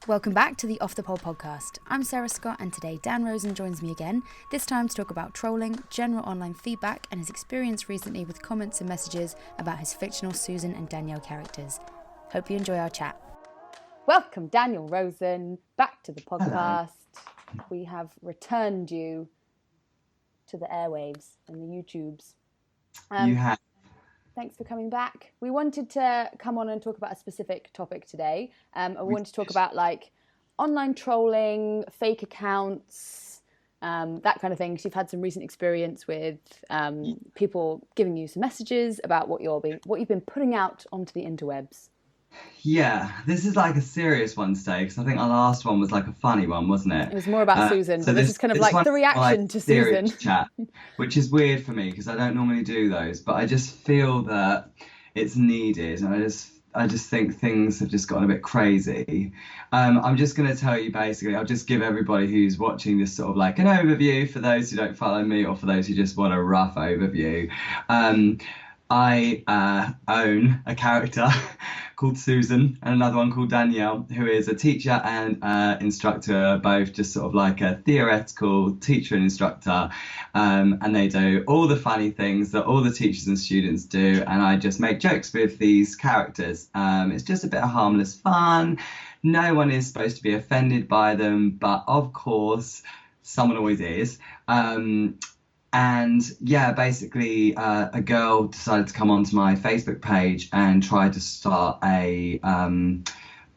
Welcome back to the Off the Pole podcast. I'm Sarah Scott, and today Dan Rosen joins me again, this time to talk about trolling, general online feedback, and his experience recently with comments and messages about his fictional Susan and Danielle characters. Hope you enjoy our chat. Welcome, Daniel Rosen, back to the podcast. Hello. We have returned you to the airwaves and the YouTubes. You have. Thanks for coming back. We wanted to come on and talk about a specific topic today. I wanted to talk about like online trolling, fake accounts, that kind of thing. Because you've had some recent experience with people giving you some messages about what you've been putting out onto the interwebs. Yeah, this is like a serious one today because I think our last one was like a funny one, wasn't it? It was more about Susan, so this is kind of like the reaction to Susan. Chat, which is weird for me because I don't normally do those, but I just feel that it's needed, and I just think things have just gotten a bit crazy. I'm just going to tell you basically, I'll just give everybody who's watching this sort of like an overview for those who don't follow me or for those who just want a rough overview. I own a character called Susan and another one called Danielle, who is a teacher and instructor, both just sort of like a theoretical teacher and instructor. And they do all the funny things that all the teachers and students do. And I just make jokes with these characters. It's just a bit of harmless fun. No one is supposed to be offended by them, but of course, someone always is. And yeah, basically a girl decided to come onto my Facebook page and try to start a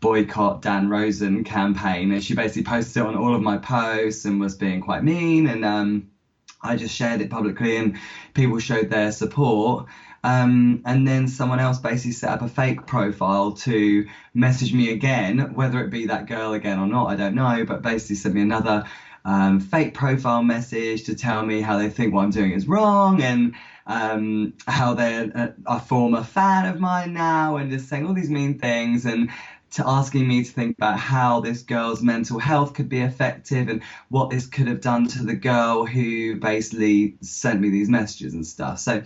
boycott Dan Rosen campaign. And she basically posted it on all of my posts and was being quite mean. And I just shared it publicly and people showed their support. And then someone else basically set up a fake profile to message me again, whether it be that girl again or not, I don't know, but basically sent me another fake profile message to tell me how they think what I'm doing is wrong and how they're a former fan of mine now, and just saying all these mean things and to asking me to think about how this girl's mental health could be effective and what this could have done to the girl who basically sent me these messages and stuff. So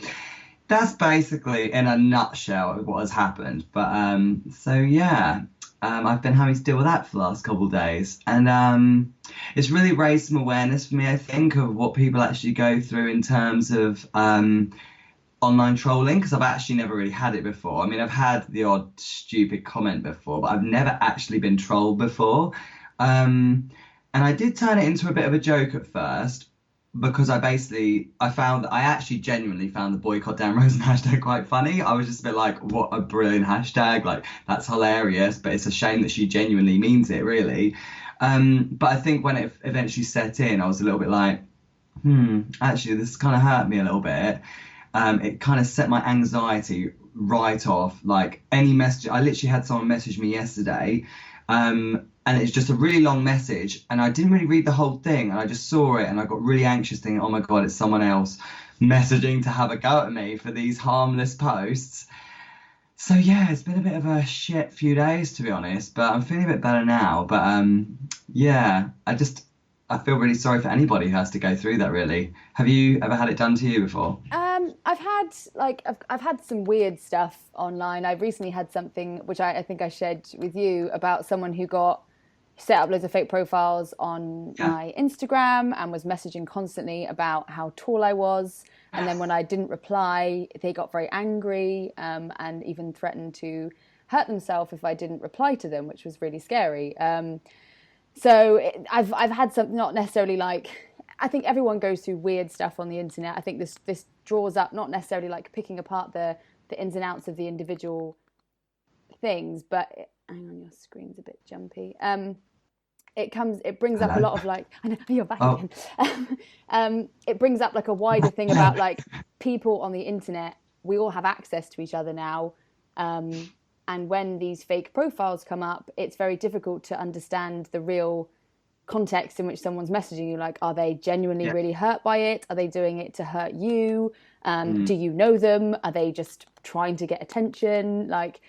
that's basically in a nutshell what has happened. But so yeah. I've been having to deal with that for the last couple of days, and it's really raised some awareness for me, I think, of what people actually go through in terms of online trolling, because I've actually never really had it before. I mean, I've had the odd stupid comment before, but I've never actually been trolled before. And I did turn it into a bit of a joke at first, because I actually genuinely found the boycott Dan Rosen hashtag quite funny. I was just a bit like, what a brilliant hashtag, like that's hilarious, but it's a shame that she genuinely means it, really. But I think when it eventually set in, I was a little bit like, actually this kind of hurt me a little bit. It kind of set my anxiety right off. Like any message, I literally had someone message me yesterday, and it's just a really long message, and I didn't really read the whole thing, and I just saw it and I got really anxious thinking, oh my God, it's someone else messaging to have a go at me for these harmless posts. So yeah, it's been a bit of a shit few days, to be honest, but I'm feeling a bit better now. But yeah, I feel really sorry for anybody who has to go through that, really. Have you ever had it done to you before? I've had some weird stuff online. I've recently had something which I think I shared with you about someone who set up loads of fake profiles on my Instagram and was messaging constantly about how tall I was. And then when I didn't reply, they got very angry and even threatened to hurt themselves if I didn't reply to them, which was really scary. So I've had some, not necessarily like, I think everyone goes through weird stuff on the internet. I think this draws up not necessarily like picking apart the ins and outs of the individual things, but hang on, your screen's a bit jumpy. It brings up a lot of like, I know you're back again. It brings up like a wider thing about like people on the internet. We all have access to each other now. And when these fake profiles come up, it's very difficult to understand the real context in which someone's messaging you. Like, are they genuinely really hurt by it? Are they doing it to hurt you? Do you know them? Are they just trying to get attention? Like,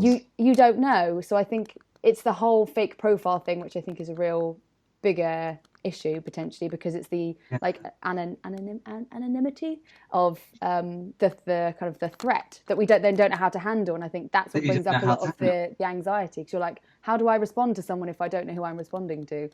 you don't know. So I think it's the whole fake profile thing, which I think is a real bigger issue potentially, because it's the Yeah. like anonymity of the kind of the threat that we don't know how to handle. And I think that's That what you brings don't know up a how lot to of handle. the anxiety, because you're like, how do I respond to someone if I don't know who I'm responding to?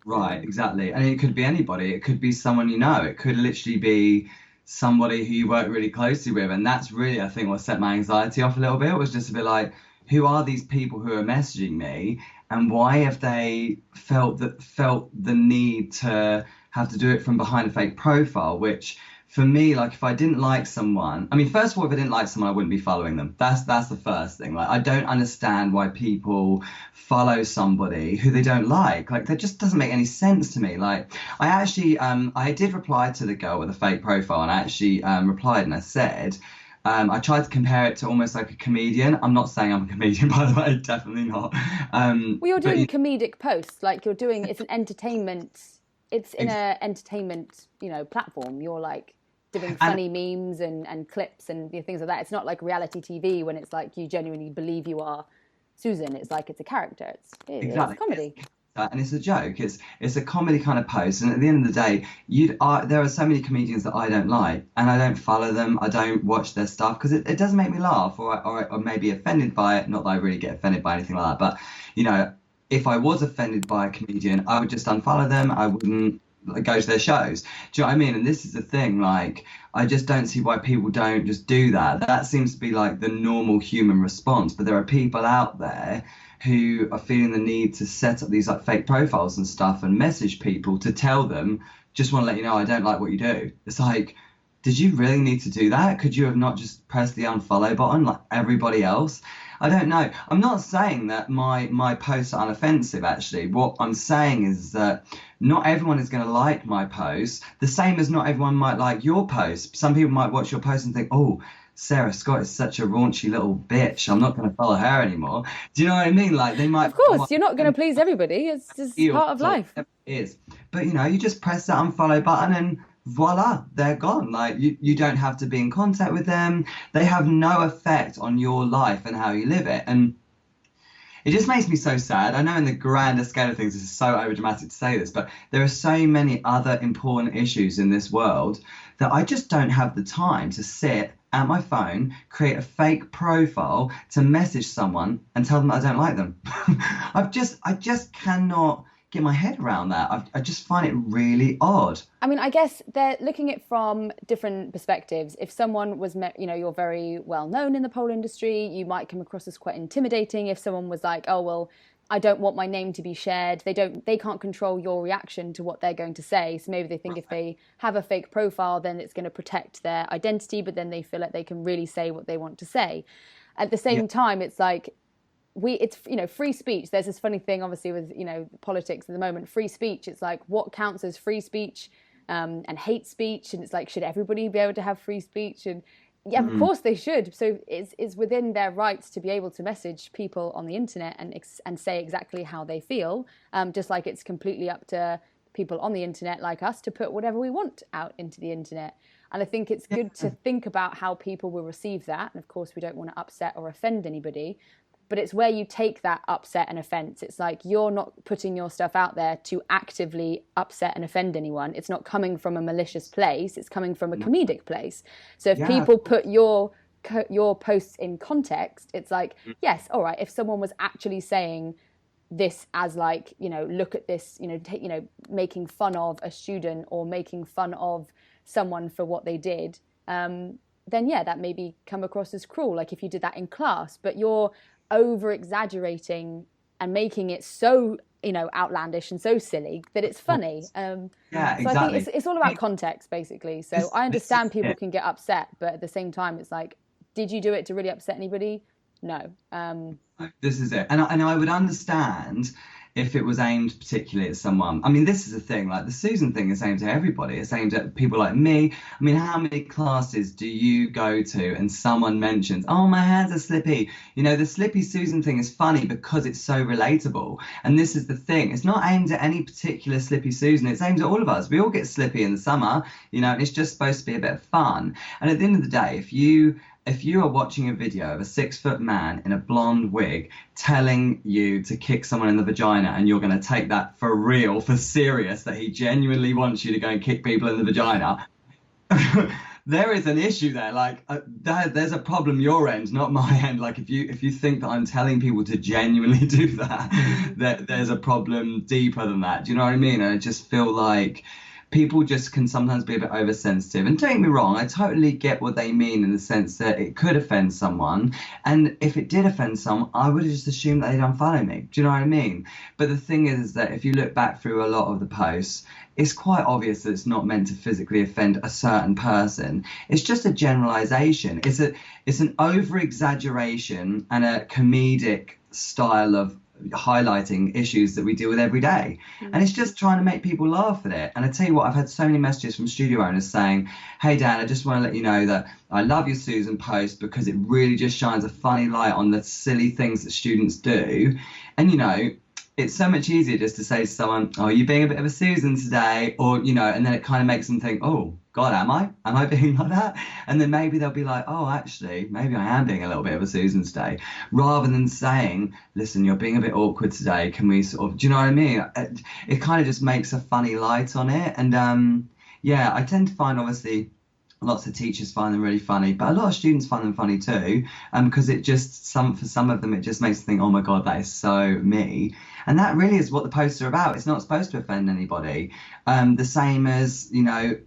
Right, exactly. And it could be anybody. It could be someone you know. It could literally be somebody who you work really closely with. And that's really, I think, what set my anxiety off a little bit, was just a bit like, who are these people who are messaging me, and why have they felt the need to have to do it from behind a fake profile, which for me, like, if I didn't like someone, I mean, first of all, if I didn't like someone, I wouldn't be following them. That's the first thing. Like, I don't understand why people follow somebody who they don't like. Like, that just doesn't make any sense to me. Like, I actually, I did reply to the girl with a fake profile, and I actually replied and I said, I tried to compare it to almost like a comedian. I'm not saying I'm a comedian, by the way, definitely not. Well, you're But doing comedic posts, like you're doing, it's an entertainment, it's in ex- a entertainment, platform. You're like doing and funny memes and clips and things like that. It's not like reality TV when it's like you genuinely believe you are Susan. It's like it's a character. It's exactly. comedy. And it's a joke. It's a comedy kind of post. And at the end of the day, there are so many comedians that I don't like, and I don't follow them. I don't watch their stuff because it doesn't make me laugh, or maybe offended by it. Not that I really get offended by anything like that, but you know, if I was offended by a comedian, I would just unfollow them. I wouldn't go to their shows. Do you know what I mean? And this is the thing. Like, I just don't see why people don't just do that. That seems to be like the normal human response. But there are people out there who are feeling the need to set up these like fake profiles and stuff and message people to tell them, just want to let you know I don't like what you do. It's like, did you really need to do that? Could you have not just pressed the unfollow button like everybody else? I don't know. I'm not saying that my posts are unoffensive, actually. What I'm saying is that not everyone is going to like my posts, the same as not everyone might like your post. Some people might watch your post and think, oh, Sarah Scott is such a raunchy little bitch, I'm not going to follow her anymore. Do you know what I mean? Like, they Of might course, you're not going to please everybody. It's just feel part of or life. whatever it is. But you just press that unfollow button and voila, they're gone. Like, you don't have to be in contact with them. They have no effect on your life and how you live it. And it just makes me so sad. I know in the grander scale of things, this is so overdramatic to say this, but there are so many other important issues in this world that I just don't have the time to sit at my phone, create a fake profile to message someone and tell them that I don't like them. I just cannot get my head around that. I just find it really odd. I mean, I guess they're looking at it from different perspectives. If someone was, you're very well known in the pole industry, you might come across as quite intimidating. If someone was like, oh, well, I don't want my name to be shared, they can't control your reaction to what they're going to say. So maybe they think if they have a fake profile, then it's going to protect their identity, but then they feel like they can really say what they want to say. At the Yeah, same time, it's like, it's free speech. There's this funny thing obviously with politics at the moment. Free speech, it's like, what counts as free speech, and hate speech, and it's like, should everybody be able to have free speech? And yeah, of mm, course they should. So it's within their rights to be able to message people on the internet and say exactly how they feel, just like it's completely up to people on the internet like us to put whatever we want out into the internet. And I think it's good to think about how people will receive that. And of course, we don't want to upset or offend anybody, but it's where you take that upset and offense. It's like, you're not putting your stuff out there to actively upset and offend anyone. It's not coming from a malicious place. It's coming from a no, comedic place. So if yeah, people put your posts in context, it's like, yes, all right, if someone was actually saying this as like, look at this, making fun of a student or making fun of someone for what they did, then yeah, that maybe come across as cruel, like if you did that in class. But you're over exaggerating and making it so outlandish and so silly that it's funny. yeah, So I think exactly. it's all about context, basically. So I This is understand people it. can get upset, but at the same time, it's like, did you do it to really upset anybody? No. This is it. And I would understand if it was aimed particularly at someone. I mean, this is the thing, like the Susan thing is aimed at everybody. It's aimed at people like me. I mean, how many classes do you go to and someone mentions, oh, my hands are slippy? The slippy Susan thing is funny because it's so relatable. And this is the thing. It's not aimed at any particular slippy Susan. It's aimed at all of us. We all get slippy in the summer, and it's just supposed to be a bit of fun. And at the end of the day, if you are watching a video of a 6 foot man in a blonde wig telling you to kick someone in the vagina, and you're going to take that for real, for serious, that he genuinely wants you to go and kick people in the vagina, there is an issue there. Like there's a problem your end, not my end. Like if you think that I'm telling people to genuinely do that, there's a problem deeper than that. Do you know what I mean? And I just feel like people just can sometimes be a bit oversensitive. And don't get me wrong, I totally get what they mean in the sense that it could offend someone. And if it did offend someone, I would have just assumed that they'd unfollow me. Do you know what I mean? But the thing is that if you look back through a lot of the posts, it's quite obvious that it's not meant to physically offend a certain person. It's just a generalization. It's an over-exaggeration and a comedic style of highlighting issues that we deal with every day. And it's just trying to make people laugh at it. And I tell you what, I've had so many messages from studio owners saying, hey Dan, I just want to let you know that I love your Susan post because it really just shines a funny light on the silly things that students do. And it's so much easier just to say to someone, oh, you're being a bit of a Susan today, or and then it kind of makes them think, oh God, am I being like that? And then maybe they'll be like, oh, actually, maybe I am being a little bit of a Susan today, rather than saying, listen, you're being a bit awkward today, can we sort of, do you know what I mean? It kind of just makes a funny light on it. And I tend to find, obviously, lots of teachers find them really funny, but a lot of students find them funny too, because it just for some of them it just makes them think, oh my God, that is so me. And that really is what the posts are about. It's not supposed to offend anybody. The same as,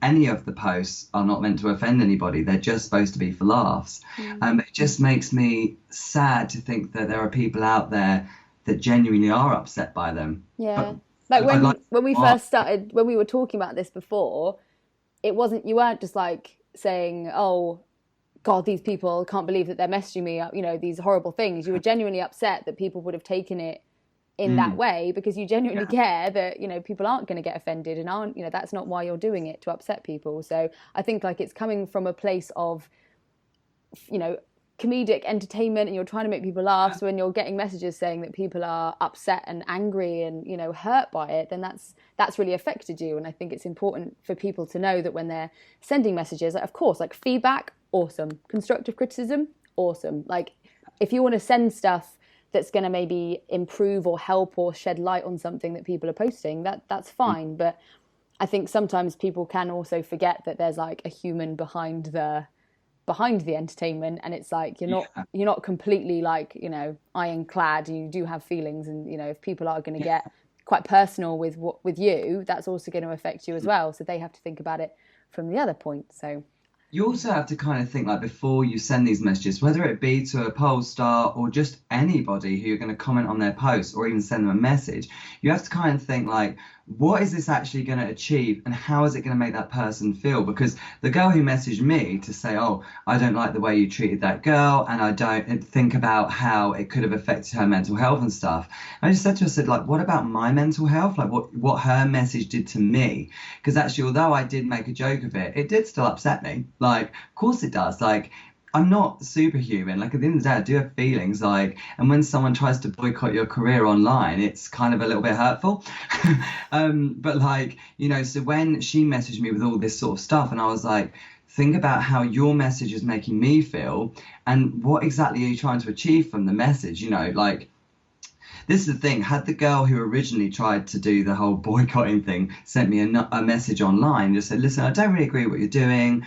any of the posts are not meant to offend anybody. They're just supposed to be for laughs. It just makes me sad to think that there are people out there that genuinely are upset by them. Yeah. Like when we first started, when we were talking about this before, you weren't just like saying, oh God, these people, can't believe that they're messaging me, these horrible things. You were genuinely upset that people would have taken it in that way, because you genuinely care that people aren't going to get offended, and aren't that's not why you're doing it, to upset people. So I think like it's coming from a place of comedic entertainment, and you're trying to make people laugh. So when you're getting messages saying that people are upset and angry and hurt by it, then that's really affected you. And I think it's important for people to know that when they're sending messages, of course, like feedback, awesome, constructive criticism, awesome. Like if you want to send stuff that's going to maybe improve or help or shed light on something that people are posting, that's fine. But I think sometimes people can also forget that there's like a human behind the entertainment, and it's like you're not completely like ironclad. You do have feelings, and if people are going to get quite personal with you, that's also going to affect you as well. So they have to think about it from the other point. So you also have to kind of think, like, before you send these messages, whether it be to a poll star or just anybody who you're going to comment on their post or even send them a message, you have to kind of think, like, what is this actually going to achieve, and how is it going to make that person feel? Because the girl who messaged me to say, oh, I don't like the way you treated that girl, and I don't think about how it could have affected her mental health and stuff. And I just said to her, I said, like, what about my mental health? Like what her message did to me? Because actually, although I did make a joke of it, it did still upset me. Like, of course it does. Like, I'm not superhuman. Like, at the end of the day, I do have feelings. Like, and when someone tries to boycott your career online, it's kind of a little bit hurtful. But like, so when she messaged me with all this sort of stuff, and I was like, think about how your message is making me feel, and what exactly are you trying to achieve from the message? Like, this is the thing. Had the girl who originally tried to do the whole boycotting thing sent me a message online, just said, listen, I don't really agree with what you're doing.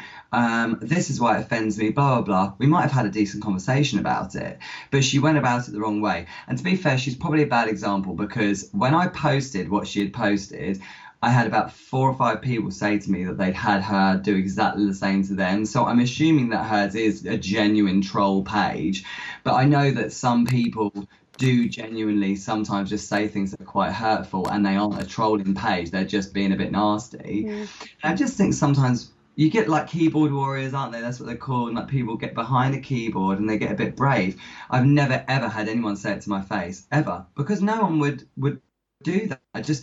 This is why it offends me, blah, blah, blah. We might have had a decent conversation about it, but she went about it the wrong way. And to be fair, she's probably a bad example, because when I posted what she had posted, I had about 4 or 5 people say to me that they'd had her do exactly the same to them. So I'm assuming that hers is a genuine troll page. But I know that some people do genuinely sometimes just say things that are quite hurtful, and they aren't a trolling page, they're just being a bit nasty. And I just think sometimes you get like keyboard warriors, aren't they? That's what they're called. And like, people get behind a keyboard and they get a bit brave. I've never ever had anyone say it to my face, ever, because no one would do that. I just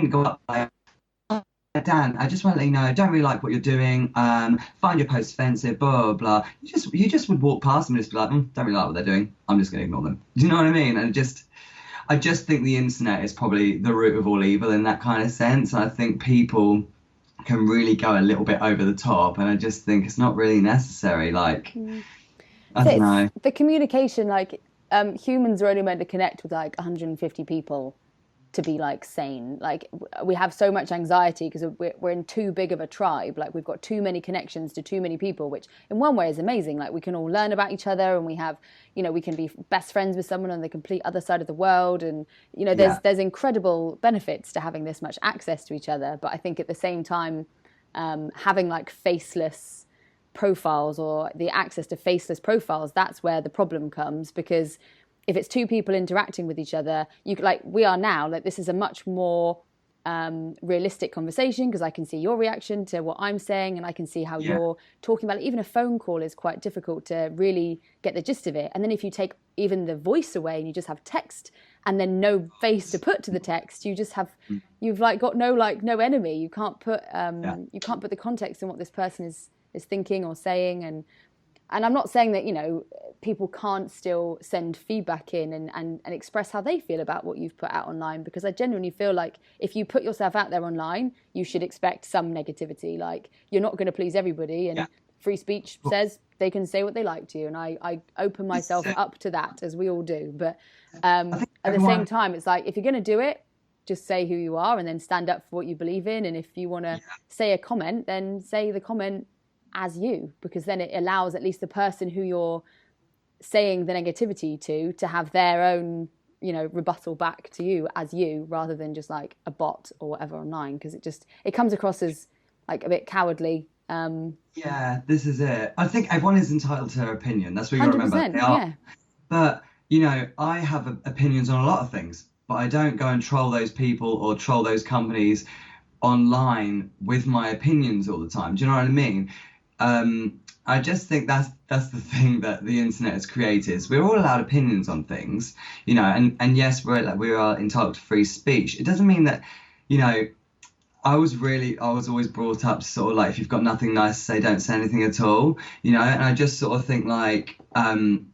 go up like, Dan, I just want to let you know, I don't really like what you're doing. Find your post offensive, blah, blah, blah. You just would walk past them and just be like, don't really like what they're doing. I'm just going to ignore them. Do you know what I mean? And I just think the internet is probably the root of all evil in that kind of sense. And I think people can really go a little bit over the top, and I just think it's not really necessary. Like, I So don't it's know. the communication, like humans are only meant to connect with like 150 people to be like sane. Like we have so much anxiety because we're in too big of a tribe. Like we've got too many connections to too many people, which in one way is amazing. Like we can all learn about each other, and we have, we can be best friends with someone on the complete other side of the world, and there's Yeah, there's incredible benefits to having this much access to each other. But I think at the same time, having like faceless profiles or the access to faceless profiles, that's where the problem comes. Because if it's two people interacting with each other, you like we are now, like this is a much more realistic conversation because I can see your reaction to what I'm saying, and I can see how yeah, you're talking about it. Even a phone call is quite difficult to really get the gist of it. And then if you take even the voice away and you just have text and then no face to put to the text, you've like got no enemy. You can't put yeah. the context in what this person is thinking or saying. And I'm not saying that people can't still send feedback in and express how they feel about what you've put out online, because I genuinely feel like if you put yourself out there online, you should expect some negativity. Like you're not going to please everybody, Yeah. and free speech says they can say what they like to you, and I open This is myself it. up to that, as we all do. But I think at the same everyone. time, it's like if you're going to do it, just say who you are and then stand up for what you believe in. And if you want to say a comment, then say the comment as you, because then it allows at least the person who you're saying the negativity to have their own rebuttal back to you as you, rather than just like a bot or whatever online, because it comes across as like a bit cowardly. Yeah, this is it. I think everyone is entitled to their opinion. That's what you got to remember. They 100%, are. yeah. But, I have opinions on a lot of things, but I don't go and troll those people or troll those companies online with my opinions all the time. Do you know what I mean? I just think that's the thing that the internet has created. Is we're all allowed opinions on things, and yes, we are entitled to free speech. It doesn't mean that, you know, I was always brought up to sort of like, if you've got nothing nice to say, don't say anything at all, and I just sort of think like,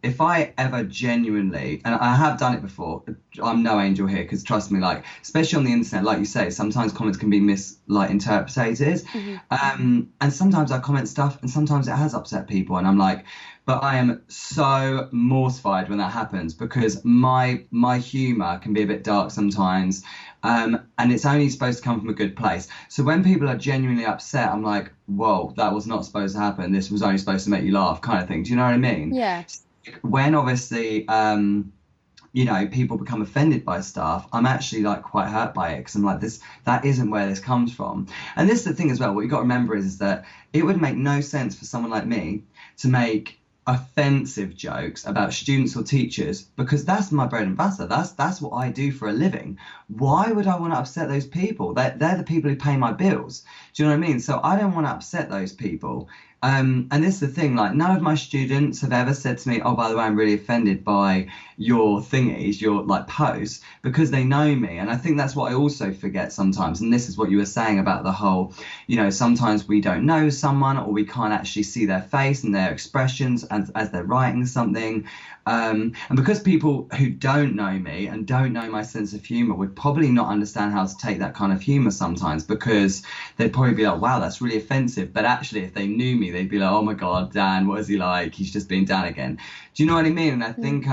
if I ever genuinely, and I have done it before, I'm no angel here, because trust me, like, especially on the internet, like you say, sometimes comments can be interpreted. And sometimes I comment stuff and sometimes it has upset people, and I'm like, but I am so mortified when that happens, because my humor can be a bit dark sometimes. And it's only supposed to come from a good place. So when people are genuinely upset, I'm like, whoa, that was not supposed to happen. This was only supposed to make you laugh, kind of thing. Do you know what I mean? Yeah. When obviously, people become offended by stuff, I'm actually like quite hurt by it, because I'm like, that isn't where this comes from. And this is the thing as well. What you got to remember is that it would make no sense for someone like me to make offensive jokes about students or teachers, because that's my bread and butter. That's what I do for a living. Why would I want to upset those people? They're the people who pay my bills. Do you know what I mean? So I don't want to upset those people. And this is the thing, like, none of my students have ever said to me, oh, by the way, I'm really offended by your thingies, your like posts, because they know me. And I think that's what I also forget sometimes. And this is what you were saying about the whole, sometimes we don't know someone, or we can't actually see their face and their expressions as they're writing something. And because people who don't know me and don't know my sense of humor would probably not understand how to take that kind of humor sometimes, because they'd probably be like, wow, that's really offensive. But actually, if they knew me, they'd be like, oh my God, Dan, what is he like? He's just being Dan again. Do you know what I mean? And I think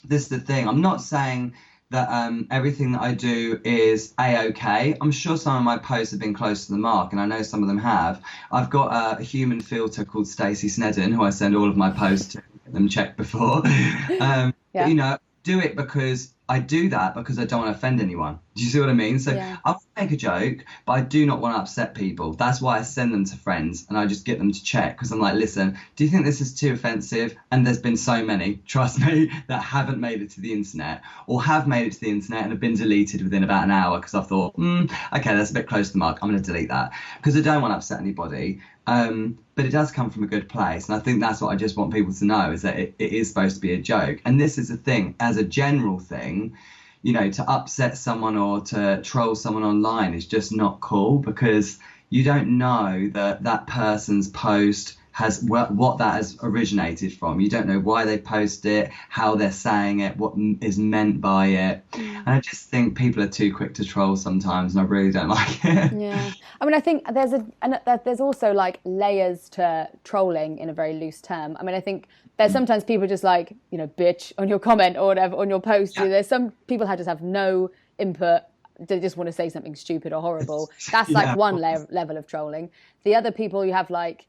this is the thing. I'm not saying that everything that I do is a-okay. I'm sure some of my posts have been close to the mark, and I know some of them have. I've got a human filter called Stacey Snedden, who I send all of my posts to, get them checked before. But, Yeah. do it because I do that because I don't want to offend anyone. Do you see what I mean? So Yeah. I'll make a joke, but I do not want to upset people. That's why I send them to friends, and I just get them to check, because I'm like, listen, do you think this is too offensive? And there's been so many, trust me, that haven't made it to the internet, or have made it to the internet and have been deleted within about an hour, because I've thought, okay, that's a bit close to the mark. I'm going to delete that, because I don't want to upset anybody. But it does come from a good place. And I think that's what I just want people to know, is that it is supposed to be a joke. And this is the thing, as a general thing, to upset someone or to troll someone online is just not cool, because you don't know that that person's post has what that has originated from. You don't know why they post it, how they're saying it, what is meant by it. And I just think people are too quick to troll sometimes, and I really don't like it. Yeah. I mean, I think there's also like layers to trolling in a very loose term. I mean, I think there's sometimes people just like, bitch on your comment or whatever on your post. Yeah. There's some people who just have no input. They just want to say something stupid or horrible. That's like Yeah. one level of trolling. The other people you have like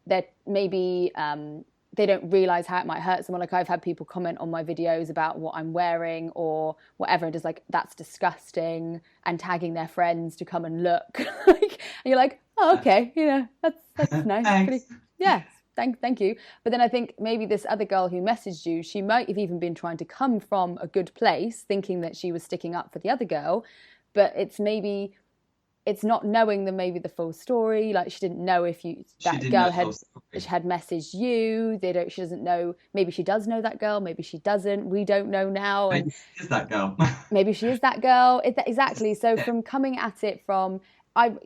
that maybe they don't realize how it might hurt someone. Like I've had people comment on my videos about what I'm wearing or whatever, and just like, that's disgusting, and tagging their friends to come and look. And you're like, oh, okay, that's nice. Thanks. Yeah, thank you. But then I think maybe this other girl who messaged you, she might have even been trying to come from a good place, thinking that she was sticking up for the other girl, but it's not knowing maybe the full story. Like she didn't know if that girl had messaged you. She doesn't know. Maybe she does know that girl. Maybe she doesn't. We don't know now. Maybe she is that girl. Maybe she is that girl. Exactly. So from coming at it from, I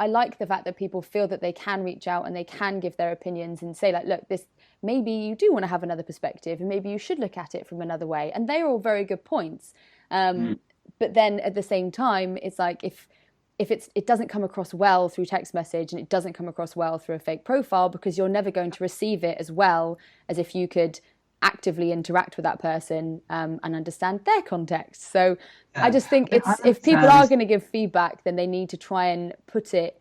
like the fact that people feel that they can reach out and they can give their opinions and say like, look, this, maybe you do want to have another perspective and maybe you should look at it from another way. And they're all very good points. But then at the same time, it's like if it doesn't come across well through text message and it doesn't come across well through a fake profile, because you're never going to receive it as well as if you could actively interact with that person and understand their context. So I just think if people are going to give feedback, then they need to try and put it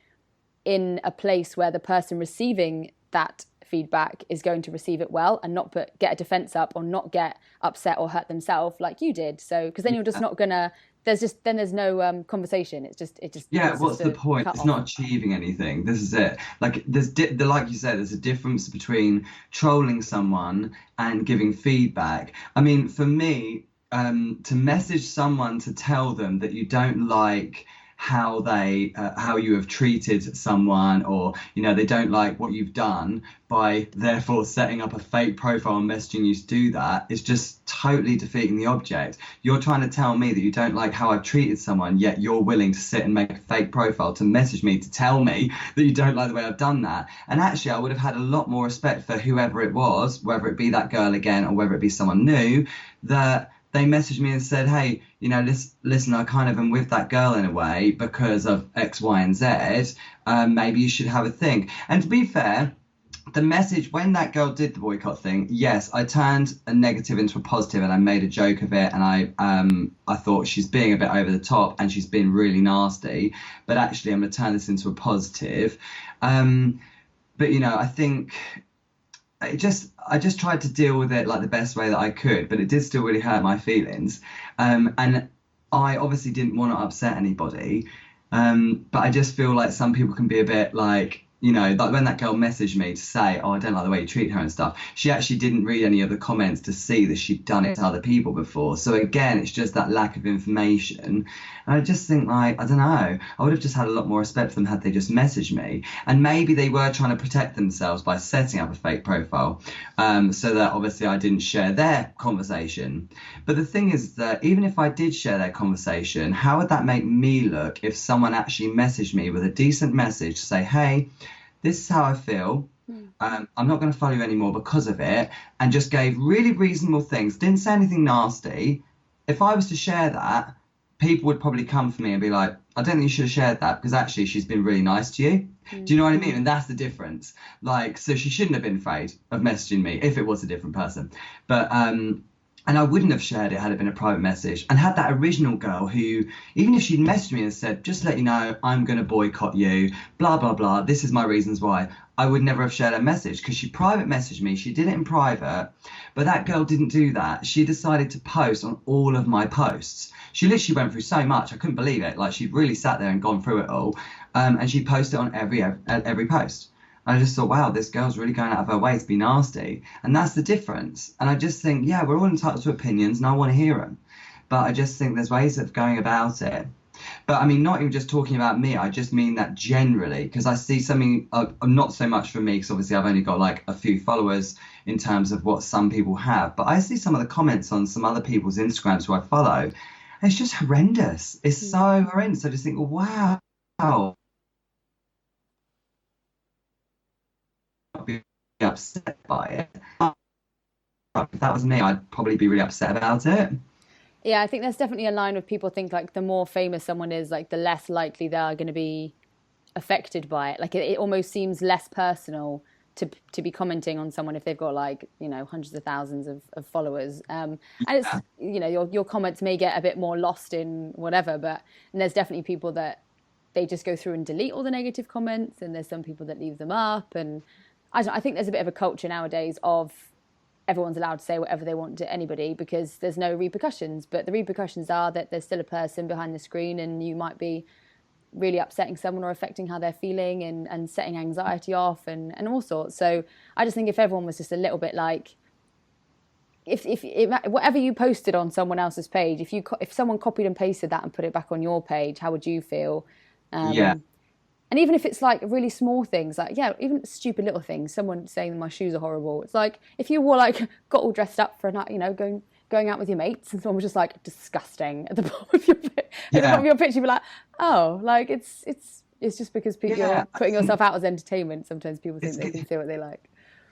in a place where the person receiving that feedback is going to receive it well and not get a defense up or not get upset or hurt themselves like you did. So because then you're just not gonna, there's no conversation. It just what's the point? It's not achieving anything. This is it. Like like you said, there's a difference between trolling someone and giving feedback. I mean, for me, to message someone to tell them that you don't like how you have treated someone, or they don't like what you've done, by therefore setting up a fake profile and messaging you to do that, is just totally defeating the object. You're trying to tell me that you don't like how I've treated someone, yet you're willing to sit and make a fake profile to message me to tell me that you don't like the way I've done that. And actually I would have had a lot more respect for whoever it was, whether it be that girl again or whether it be someone new, that they messaged me and said, hey, listen, I kind of am with that girl in a way because of X, Y, and Z. Maybe you should have a think. And to be fair, the message, when that girl did the boycott thing, yes, I turned a negative into a positive and I made a joke of it. And I thought she's being a bit over the top and she's been really nasty. But actually, I'm going to turn this into a positive. But, I think I just tried to deal with it like the best way that I could, but it did still really hurt my feelings. And I obviously didn't want to upset anybody. But I just feel like some people can be a bit like, like when that girl messaged me to say, oh, I don't like the way you treat her and stuff, she actually didn't read any of the comments to see that she'd done it to other people before. So again, it's just that lack of information. And I just think, like, I don't know, I would have just had a lot more respect for them had they just messaged me. And maybe they were trying to protect themselves by setting up a fake profile, so that obviously I didn't share their conversation. But the thing is that even if I did share their conversation, how would that make me look if someone actually messaged me with a decent message to say, hey, this is how I feel. I'm not going to follow you anymore because of it, and just gave really reasonable things, didn't say anything nasty. If I was to share that, people would probably come for me and be like, I don't think you should have shared that because actually she's been really nice to you. Do you know what I mean? And that's the difference. Like, so she shouldn't have been afraid of messaging me if it was a different person. But and I wouldn't have shared it had it been a private message. And had that original girl who, even if she'd messaged me and said, just to let you know, I'm going to boycott you, blah, blah, blah, this is my reasons why, I would never have shared her message, because she private messaged me. She did it in private, but that girl didn't do that. She decided to post on all of my posts. She literally went through so much, I couldn't believe it. Like, she'd really sat there and gone through it all. And she posted on every post. I just thought, wow, this girl's really going out of her way to be nasty. And that's the difference. And I just think, yeah, we're all entitled to opinions and I want to hear them. But I just think there's ways of going about it. But I mean, not even just talking about me, I just mean that generally, because I see something, not so much for me, because obviously I've only got like a few followers in terms of what some people have. But I see some of the comments on some other people's Instagrams who I follow. And it's just horrendous. It's so horrendous. I just think, wow. upset by it. If that was me, I'd probably be really upset about it. Yeah, I think there's definitely a line of people think like the more famous someone is, like the less likely they are going to be affected by it. Like it almost seems less personal to be commenting on someone if they've got like, you know, hundreds of thousands of followers. And it's, Yeah, you know, your comments may get a bit more lost in whatever, but and there's definitely people that they just go through and delete all the negative comments, and there's some people that leave them up. And I think there's a bit of a culture nowadays of everyone's allowed to say whatever they want to anybody because there's no repercussions. But the repercussions are that there's still a person behind the screen, and you might be really upsetting someone or affecting how they're feeling, and setting anxiety off, and all sorts. So I just think if everyone was just a little bit like, if whatever you posted on someone else's page, if someone copied and pasted that and put it back on your page, how would you feel? yeah, And even if it's like really small things, like, yeah, even stupid little things, someone saying my shoes are horrible. It's like if you were like got all dressed up for a night, you know, going out with your mates, and someone was just like disgusting at the bottom of your at the bottom of yeah, your picture, you'd be like, oh, like it's just because yeah. you're putting yourself out as entertainment. Sometimes people think It's, they can say what they like.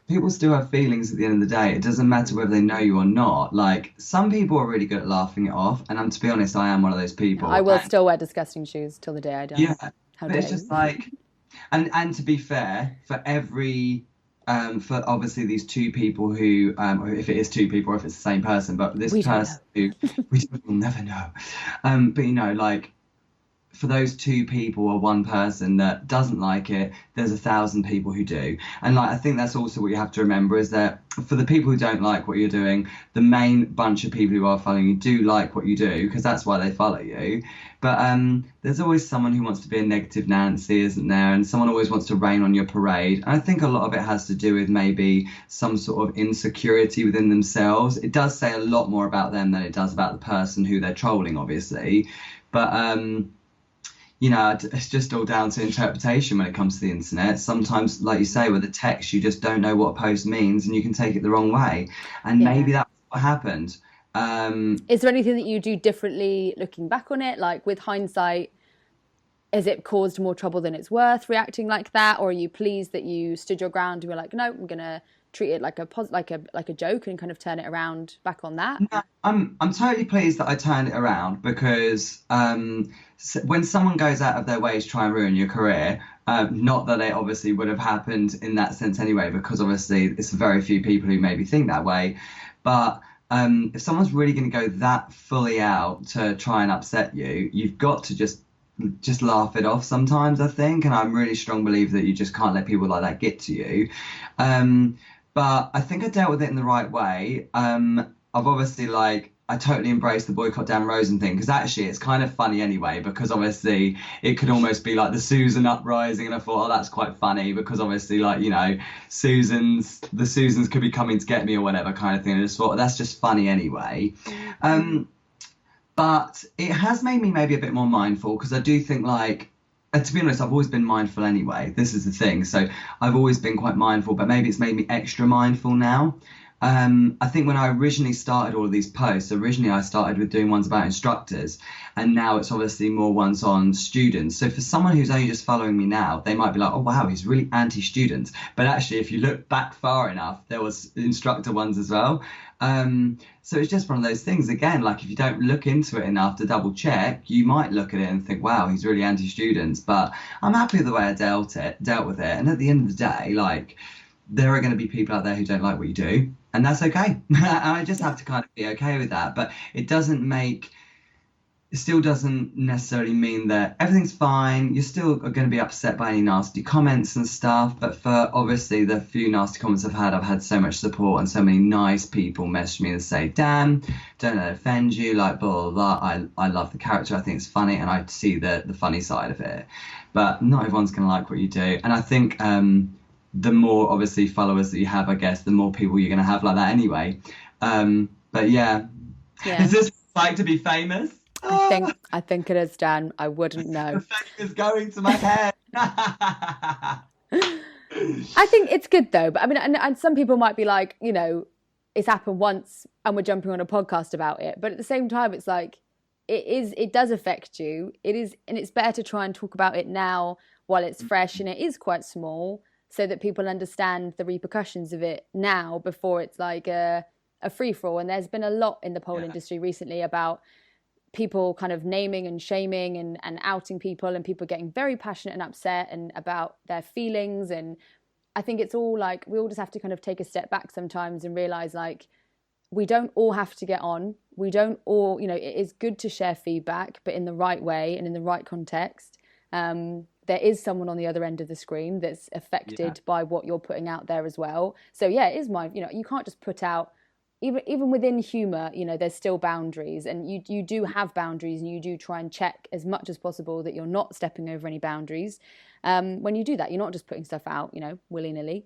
people still have feelings at the end of the day. It doesn't matter whether they know you or not. Like some people are really good at laughing it off, and to be honest, I am one of those I people. will And still wear disgusting shoes till the day I die. yeah, How but it's dare just you? like, and to be fair, for every for obviously these two people who, or if it is two people or if it's the same person, but this We don't know. person who will never know. But you know, like for those two people or one person that doesn't like it, there's 1,000 people who do. And like I think that's also what you have to remember is that for the people who don't like what you're doing, the main bunch of people who are following you do like what you do because that's why they follow you. But there's always someone who wants to be a negative Nancy, isn't there? And someone always wants to rain on your parade. And I think a lot of it has to do with maybe some sort of insecurity within themselves. It does say a lot more about them than it does about the person who they're trolling, obviously. But you know, it's just all down to interpretation when it comes to the internet. Sometimes, like you say, with the text, you just don't know what a post means and you can take it the wrong way. And Yeah. maybe that's what happened. Is there anything that you do differently looking back on it? Like with hindsight, has it caused more trouble than it's worth reacting like that, or are you pleased that you stood your ground and were like, no, I'm gonna treat it like a joke and kind of turn it around back on that? No, I'm totally pleased that I turned it around because when someone goes out of their way to try and ruin your career, not that it obviously would have happened in that sense anyway, because obviously it's very few people who maybe think that way, but if someone's really going to go that fully out to try and upset you, you've got to just laugh it off sometimes, I think, and I'm really strong believer that you just can't let people like that get to you. But I think I dealt with it in the right way. I've obviously I totally embraced the boycott Dan Rosen thing because actually it's kind of funny anyway because obviously it could almost be like the Susan uprising and I thought, oh, that's quite funny because obviously you know, the Susans could be coming to get me or whatever kind of thing. I just thought that's just funny anyway. But it has made me maybe a bit more mindful because I do think to be honest, I've always been mindful anyway. This is the thing. So I've always been quite mindful, but maybe it's made me extra mindful now. I think when I originally started all of these posts, originally I started with doing ones about instructors, and now it's obviously more ones on students. So for someone who's only just following me now, they might be like, oh, wow, he's really anti-student. But actually, if you look back far enough, there was instructor ones as well. So it's just one of those things, again, like if you don't look into it enough to double check, you might look at it and think, wow, he's really anti-students. But I'm happy with the way I dealt with it. And at the end of the day, there are going to be people out there who don't like what you do, and that's okay. I just have to kind of be okay with that. But it still doesn't necessarily mean that everything's fine. You're still going to be upset by any nasty comments and stuff. But for obviously the few nasty comments I've had so much support and so many nice people message me and say, Dan, don't let it offend you, blah, blah, blah. I love the character. I think it's funny, and I see the funny side of it. But not everyone's going to like what you do. And I think the more obviously followers that you have, I guess, the more people you're going to have like that anyway. But yeah, Yeah. is this like to be famous? I think it is, Dan. I wouldn't know. The fame is going to my head. I think it's good though, but I mean, and some people might be like, you know, it's happened once and we're jumping on a podcast about it. But at the same time, it's like, it does affect you. It is, and it's better to try and talk about it now while it's fresh and it is quite small. so that people understand the repercussions of it now before it's like a free-for-all. And there's been a lot in the poll industry recently about people kind of naming and shaming and outing people, and people getting very passionate and upset and about their feelings. And I think it's all like, we all just have to kind of take a step back sometimes and realize, like, we don't all have to get on. We don't all, you know, it is good to share feedback, but in the right way and in the right context. There is someone on the other end of the screen that's affected by what you're putting out there as well. So yeah, it is you know, you can't just put out, even within humor, you know, there's still boundaries, and you do have boundaries, and you do try and check as much as possible that you're not stepping over any boundaries. When you do that, you're not just putting stuff out, you know, willy-nilly.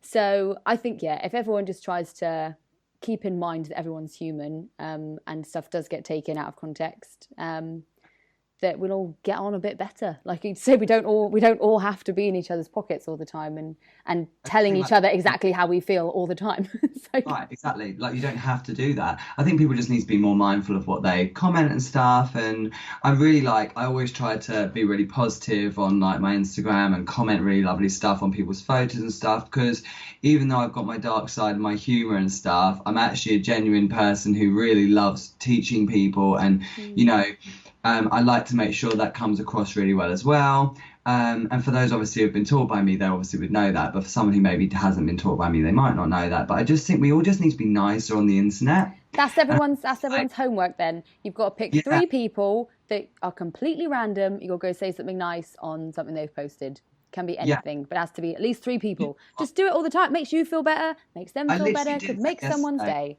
So I think, yeah, if everyone just tries to keep in mind that everyone's human, and stuff does get taken out of context, that we'll all get on a bit better. Like you say, we don't all have to be in each other's pockets all the time and telling each other exactly how we feel all the time. So, right, exactly. Like, you don't have to do that. I think people just need to be more mindful of what they comment and stuff. And I always try to be really positive on like my Instagram and comment really lovely stuff on people's photos and stuff, because even though I've got my dark side and my humor and stuff, I'm actually a genuine person who really loves teaching people. And, you know, I like to make sure that comes across really well as well. And for those obviously who have been taught by me, they obviously would know that. But for someone who maybe hasn't been taught by me, they might not know that. But I just think we all just need to be nicer on the internet. That's everyone's homework then. You've got to pick 3 people that are completely random. You'll go say something nice on something they've posted. Can be anything, but it has to be at least 3 people. Just do it all the time. Makes you feel better, makes them feel better, could make someone's day.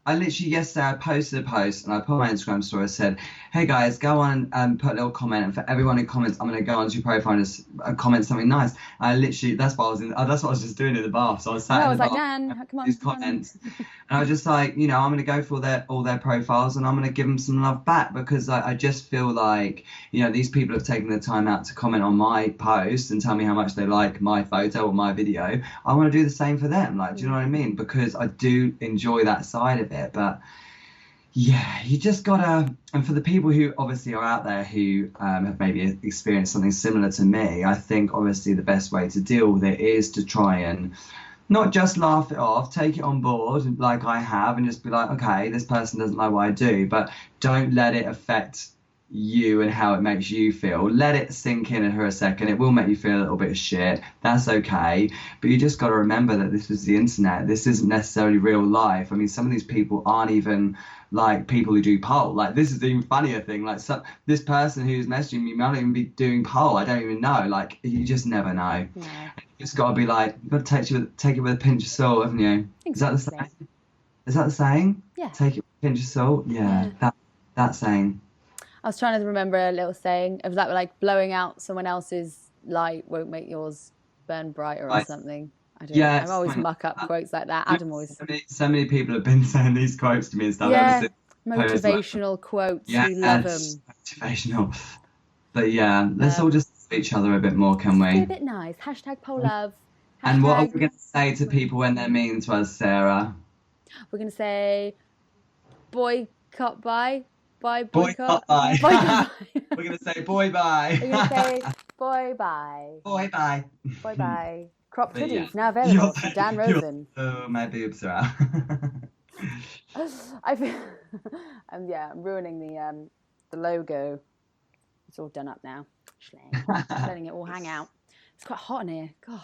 I literally, yesterday, I posted a post and I put on my Instagram story. I said, hey guys, go on and put a little comment. And for everyone who comments, I'm going to go onto your profile and just comment something nice. I literally, that's what I was just doing in the bath. So I was sat in the bath, Dan, come on. These comments. And I was just like, you know, I'm going to go for all their profiles and I'm going to give them some love back, because I just feel like, you know, these people have taken the time out to comment on my post and tell me how much they like my photo or my video. I want to do the same for them. Like, do you know what I mean? Because I do enjoy that side of it. But yeah, you just gotta, and for the people who obviously are out there who have maybe experienced something similar to me, I think obviously the best way to deal with it is to try and not just laugh it off, take it on board like I have, and just be like, okay, this person doesn't like what I do, but don't let it affect you and how it makes you feel. Let it sink in for a second. It will make you feel a little bit of shit. That's okay. But you just got to remember that this is the internet. This isn't necessarily real life. I mean, some of these people aren't even like people who do poll. Like, this is the even funnier thing. Like, this person who's messaging me might not even be doing poll. I don't even know. Like, you just never know. No. You just got to be like, you've got to take it with a pinch of salt, haven't you? Exactly. Is that the saying? Is that the saying? Yeah. Take it with a pinch of salt? Yeah. That saying. I was trying to remember a little saying. It was like blowing out someone else's light won't make yours burn brighter or something. I don't know. I always muck up quotes like that. Adam always. So many people have been saying these quotes to me and stuff. Yeah, motivational quotes. Yeah, we love them. Motivational. But yeah, let's all just love each other a bit more, can we? Be a bit nice. Hashtag poll love. And what are we going to say to people when they're mean to us, Sarah? We're going to say boycott bye. Bye, boycott. Bye. We're going to say boy bye. We're going to say boy bye. Boy bye. Boy bye. Cropped hoodies now available from Dan Rosen. Oh, my boobs are out. I feel, I'm ruining the logo. It's all done up now. Just letting it all hang out. It's quite hot in here. God,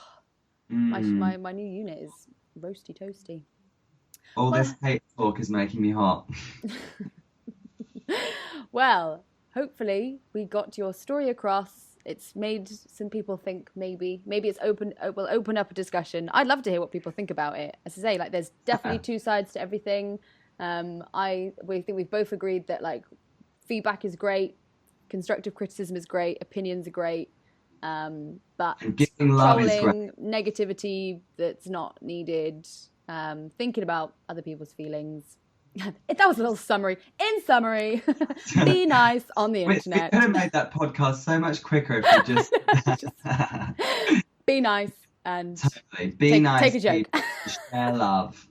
my new unit is roasty toasty. All this hate talk is making me hot. Well, hopefully we got your story across. It's made some people think maybe will open up a discussion. I'd love to hear what people think about it. As I say, like, there's definitely 2 sides to everything. We think we've both agreed that, like, feedback is great, constructive criticism is great, opinions are great, but trolling, negativity that's not needed, thinking about other people's feelings. That was a little summary. In summary, be nice on the internet. We could have made that podcast so much quicker if we just be nice and totally. Be nice. Take a joke. Share love.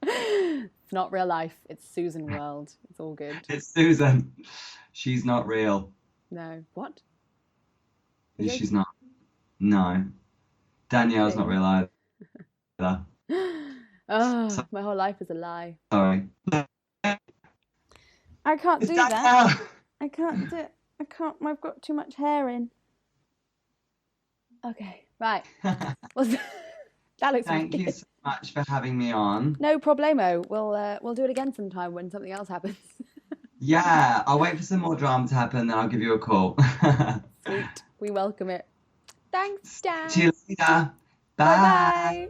It's not real life. It's Susan world. It's all good. It's Susan. She's not real. No. What? She's not. No. Danielle's not real either. Oh, my whole life is a lie. Sorry. I can't It's do Danielle. that. I can't do it. I can't. I've got too much hair in. Okay, right. Well, that looks Thank you weird. so much for having me on. No problemo. We'll do it again sometime when something else happens. Yeah, I'll wait for some more drama to happen, then I'll give you a call. Sweet. We welcome it. Thanks, Dan. See you later. Bye-bye.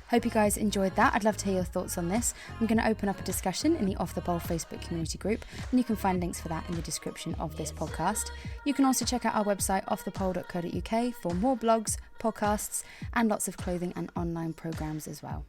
Hope you guys enjoyed that. I'd love to hear your thoughts on this. I'm going to open up a discussion in the Off the Bowl Facebook community group, and you can find links for that in the description of this podcast. You can also check out our website, offthepole.co.uk, for more blogs, podcasts, and lots of clothing and online programs as well.